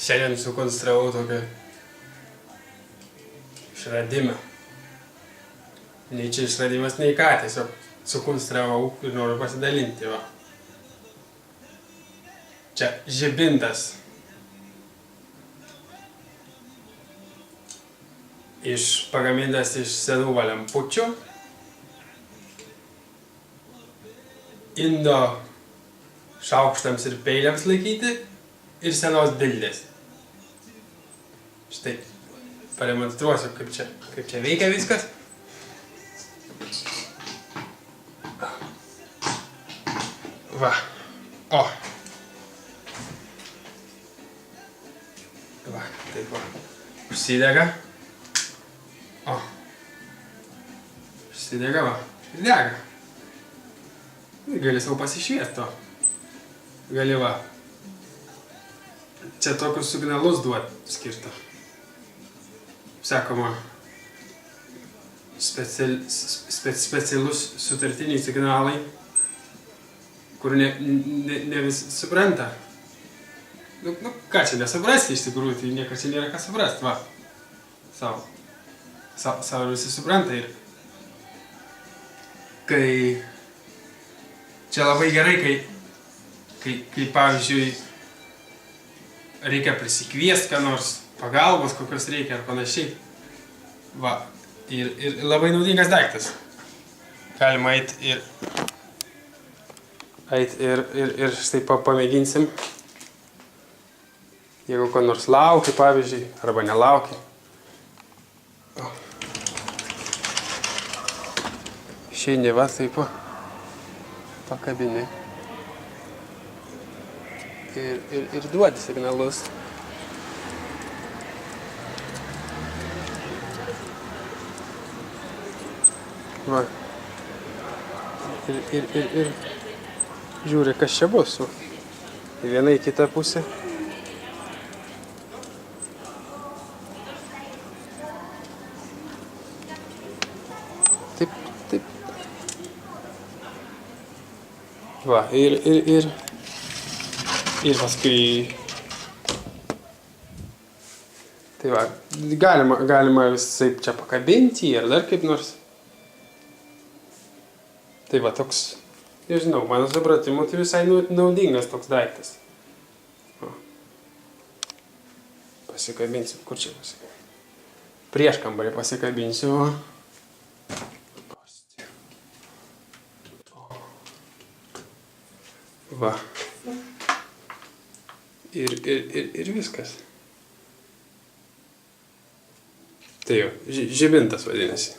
Šiandien sukonstravau tokį išradimą. Nei čia išradimas, nei ką, tiesiog sukonstravau ir noriu pasidalinti, va. Čia žibintas. Pagamintas iš senų lempučių. Indo šaukštams ir peiliams laikyti ir senos dildės. Štai, pademonstruosiu, kaip čia veikia viskas. Va. O. Va, taip va. Užsidega. O. Užsidega, va. Ir dega. Gali savo pasišviesti to. Gali va. Čia tokius signalus duot skirta. Sakoma, specialus sutartiniai signalai, kur ne visi supranta. Nu, ką čia nesuprasti iš tikrųjų, tai niekas čia nėra ką suprasti, va. Sau visi supranta ir kai čia labai gerai, kai pavyzdžiui reikia prisikviesti, ką nors pagalbos, kokios reikia ar panašiai. Va, ir labai naudingas daiktas. Galima eit ir štai pamėginsim. Jeigu ko nors lauki, pavyzdžiui, arba nelauki. Išeini va, taip pakabini. Ir duodi signalus. Va. Ir žiūri, kas čia bus. Į vieną į kitą pusę. Taip. Va, ir paskui. Tai va, galima visai čia pakabinti ir dar kaip nors. Tai va, toks, nežinau, mano supratimu, tai visai naudingas toks daiktas. Pasikabinsiu, kur čia pasikabinsiu? Prieš kambarį pasikabinsiu. Va. Ir viskas. Tai jau, žibintas vadinasi.